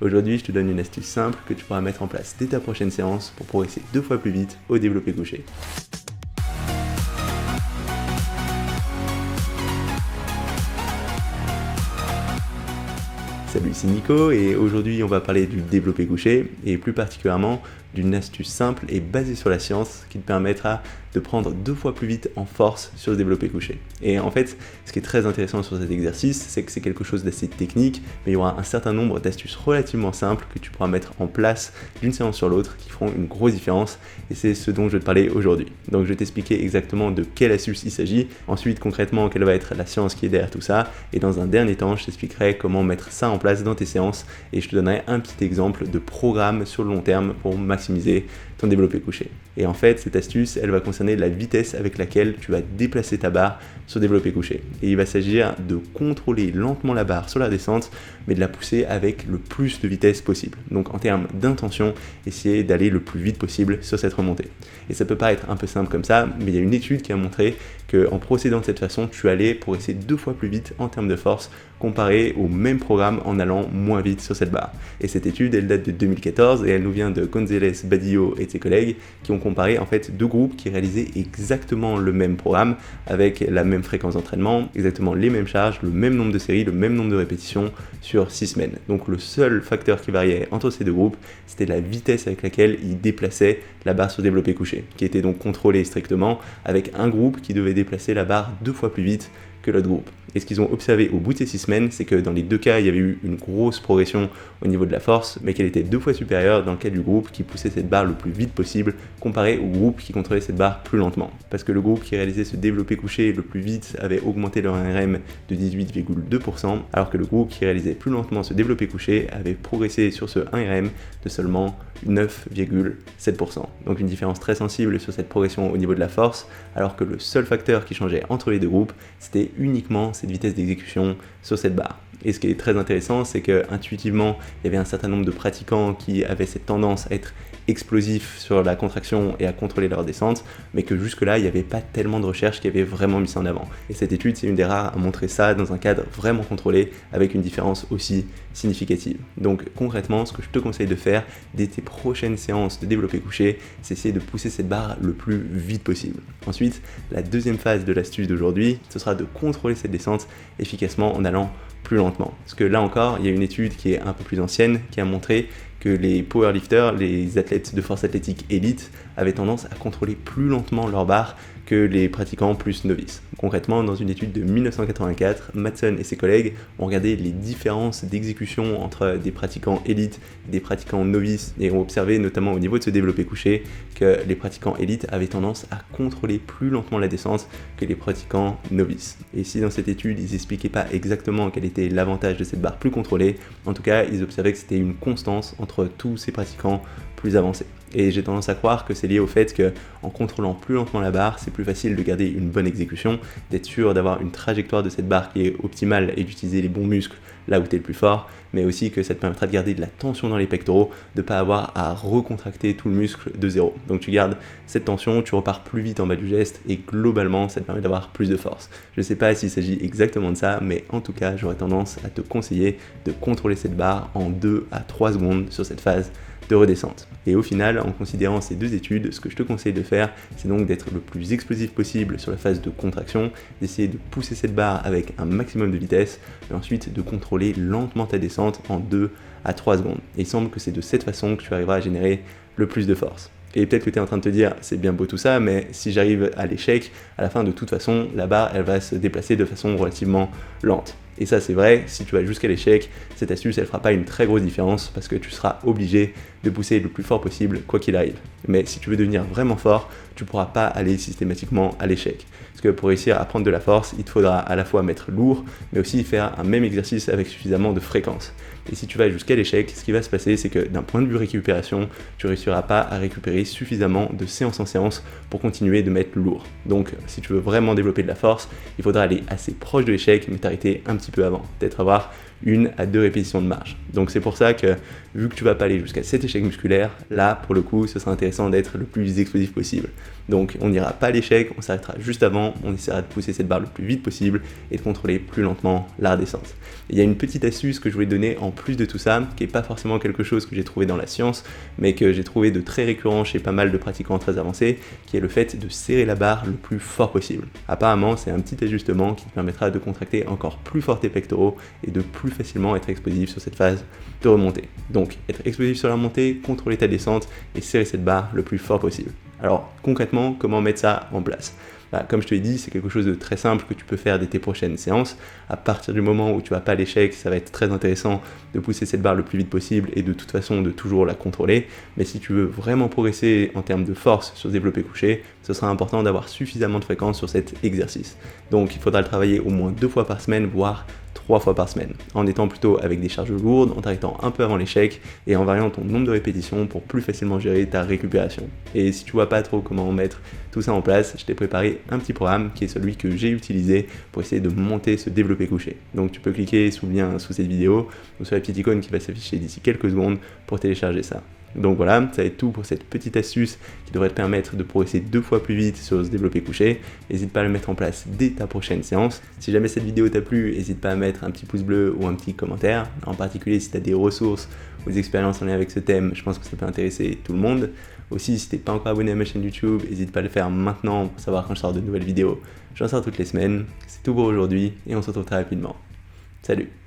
Aujourd'hui, je te donne une astuce simple que tu pourras mettre en place dès ta prochaine séance pour progresser 2 fois plus vite au développé couché. Salut, c'est Nico et aujourd'hui on va parler du développé couché et plus particulièrement d'une astuce simple et basée sur la science qui te permettra de prendre 2 fois plus vite en force sur le développé couché. Et en fait, ce qui est très intéressant sur cet exercice, c'est que c'est quelque chose d'assez technique, mais il y aura un certain nombre d'astuces relativement simples que tu pourras mettre en place d'une séance sur l'autre qui feront une grosse différence et c'est ce dont je vais te parler aujourd'hui. Donc je vais t'expliquer exactement de quelle astuce il s'agit, ensuite concrètement quelle va être la science qui est derrière tout ça et dans un dernier temps, je t'expliquerai comment mettre ça en place dans tes séances et je te donnerai un petit exemple de programme sur le long terme pour maximiser ton développé couché. Et en fait, cette astuce, elle va concerner la vitesse avec laquelle tu vas déplacer ta barre sur développé couché. Et il va s'agir de contrôler lentement la barre sur la descente, mais de la pousser avec le plus de vitesse possible. Donc en termes d'intention, essayer d'aller le plus vite possible sur cette remontée. Et ça peut paraître un peu simple comme ça, mais il y a une étude qui a montré qu'en procédant de cette façon, tu allais progresser 2 fois plus vite en termes de force comparé au même programme en allant moins vite sur cette barre. Et cette étude, elle date de 2014 et elle nous vient de González Badillo et ses collègues qui ont comparé en fait 2 groupes qui réalisaient exactement le même programme avec la même fréquence d'entraînement, exactement les mêmes charges, le même nombre de séries, le même nombre de répétitions sur 6 semaines. Donc le seul facteur qui variait entre ces 2 groupes, c'était la vitesse avec laquelle ils déplaçaient la barre sur développé couché, qui était donc contrôlée strictement avec un groupe qui devait déplacer la barre 2 fois plus vite que l'autre groupe. Et ce qu'ils ont observé au bout de ces 6 semaines, c'est que dans les 2 cas, il y avait eu une grosse progression au niveau de la force, mais qu'elle était 2 fois supérieure dans le cas du groupe qui poussait cette barre le plus vite possible, comparé au groupe qui contrôlait cette barre plus lentement. Parce que le groupe qui réalisait ce développé couché le plus vite avait augmenté leur RM de 18,2%, alors que le groupe qui réalisait plus lentement ce développé couché avait progressé sur ce 1RM de seulement 9,7%. Donc une différence très sensible sur cette progression au niveau de la force, alors que le seul facteur qui changeait entre les 2 groupes, c'était uniquement cette vitesse d'exécution sur cette barre. Et ce qui est très intéressant, c'est que intuitivement, il y avait un certain nombre de pratiquants qui avaient cette tendance à être explosifs sur la contraction et à contrôler leur descente, mais que jusque-là, il n'y avait pas tellement de recherche qui avait vraiment mis ça en avant. Et cette étude, c'est une des rares à montrer ça dans un cadre vraiment contrôlé, avec une différence aussi significative. Donc concrètement, ce que je te conseille de faire dès tes prochaines séances de développé couché, c'est essayer de pousser cette barre le plus vite possible. Ensuite, la deuxième phase de l'astuce d'aujourd'hui, ce sera de contrôler cette descente efficacement en allant plus lentement. Parce que là encore, il y a une étude qui est un peu plus ancienne qui a montré que les powerlifters, les athlètes de force athlétique élite, avaient tendance à contrôler plus lentement leur barre que les pratiquants plus novices. Concrètement, dans une étude de 1984, Mattson et ses collègues ont regardé les différences d'exécution entre des pratiquants élites et des pratiquants novices et ont observé notamment au niveau de ce développé couché que les pratiquants élites avaient tendance à contrôler plus lentement la descente que les pratiquants novices. Et si dans cette étude, ils n'expliquaient pas exactement quel était l'avantage de cette barre plus contrôlée, en tout cas, ils observaient que c'était une constance entre tous ces pratiquants plus avancés. Et j'ai tendance à croire que c'est lié au fait qu'en contrôlant plus lentement la barre, c'est plus facile de garder une bonne exécution, d'être sûr d'avoir une trajectoire de cette barre qui est optimale et d'utiliser les bons muscles là où tu es le plus fort, mais aussi que ça te permettra de garder de la tension dans les pectoraux, de ne pas avoir à recontracter tout le muscle de zéro. Donc tu gardes cette tension, tu repars plus vite en bas du geste et globalement ça te permet d'avoir plus de force. Je ne sais pas s'il s'agit exactement de ça, mais en tout cas j'aurais tendance à te conseiller de contrôler cette barre en 2 à 3 secondes sur cette phase de redescente. Et au final, en considérant ces 2 études, ce que je te conseille de faire, c'est donc d'être le plus explosif possible sur la phase de contraction, d'essayer de pousser cette barre avec un maximum de vitesse, et ensuite de contrôler lentement ta descente en 2 à 3 secondes. Et il semble que c'est de cette façon que tu arriveras à générer le plus de force. Et peut-être que tu es en train de te dire, c'est bien beau tout ça, mais si j'arrive à l'échec, à la fin de toute façon, la barre, elle va se déplacer de façon relativement lente. Et ça c'est vrai, si tu vas jusqu'à l'échec, cette astuce elle fera pas une très grosse différence parce que tu seras obligé de pousser le plus fort possible quoi qu'il arrive. Mais si tu veux devenir vraiment fort, tu pourras pas aller systématiquement à l'échec. Parce que pour réussir à prendre de la force, il te faudra à la fois mettre lourd, mais aussi faire un même exercice avec suffisamment de fréquence. Et si tu vas jusqu'à l'échec, ce qui va se passer, c'est que d'un point de vue récupération, tu ne réussiras pas à récupérer suffisamment de séance en séance pour continuer de mettre lourd. Donc si tu veux vraiment développer de la force, il faudra aller assez proche de l'échec, mais t'arrêter un petit peu avant. Peut-être avoir 1 à 2 répétitions de marche. Donc c'est pour ça que, vu que tu vas pas aller jusqu'à cet échec musculaire, là, pour le coup, ce sera intéressant d'être le plus explosif possible. Donc on n'ira pas à l'échec, on s'arrêtera juste avant, on essaiera de pousser cette barre le plus vite possible et de contrôler plus lentement la redescente. Il y a une petite astuce que je voulais donner en plus de tout ça, qui n'est pas forcément quelque chose que j'ai trouvé dans la science, mais que j'ai trouvé de très récurrent chez pas mal de pratiquants très avancés, qui est le fait de serrer la barre le plus fort possible. Apparemment, c'est un petit ajustement qui te permettra de contracter encore plus fort tes pectoraux et de plus facilement être explosif sur cette phase de remontée. Donc, être explosif sur la montée, contrôler ta descente et serrer cette barre le plus fort possible. Alors, concrètement, comment mettre ça en place ? Comme je te l'ai dit, c'est quelque chose de très simple que tu peux faire dès tes prochaines séances. À partir du moment où tu vas pas à l'échec, ça va être très intéressant de pousser cette barre le plus vite possible et de toute façon de toujours la contrôler. Mais si tu veux vraiment progresser en termes de force sur ce développé couché, ce sera important d'avoir suffisamment de fréquence sur cet exercice. Donc il faudra le travailler au moins 2 fois par semaine, voire 3 fois par semaine, en étant plutôt avec des charges lourdes, en t'arrêtant un peu avant l'échec et en variant ton nombre de répétitions pour plus facilement gérer ta récupération. Et si tu vois pas trop comment mettre tout ça en place, je t'ai préparé un petit programme qui est celui que j'ai utilisé pour essayer de monter ce développé couché. Donc tu peux cliquer sous le lien sous cette vidéo ou sur la petite icône qui va s'afficher d'ici quelques secondes pour télécharger ça. Donc voilà, ça va être tout pour cette petite astuce qui devrait te permettre de progresser 2 fois plus vite sur ce développé couché. N'hésite pas à le mettre en place dès ta prochaine séance. Si jamais cette vidéo t'a plu, n'hésite pas à mettre un petit pouce bleu ou un petit commentaire. En particulier si tu as des ressources ou des expériences en lien avec ce thème, je pense que ça peut intéresser tout le monde. Aussi, si tu n'es pas encore abonné à ma chaîne YouTube, n'hésite pas à le faire maintenant pour savoir quand je sors de nouvelles vidéos. J'en sors toutes les semaines. C'est tout pour aujourd'hui et on se retrouve très rapidement. Salut!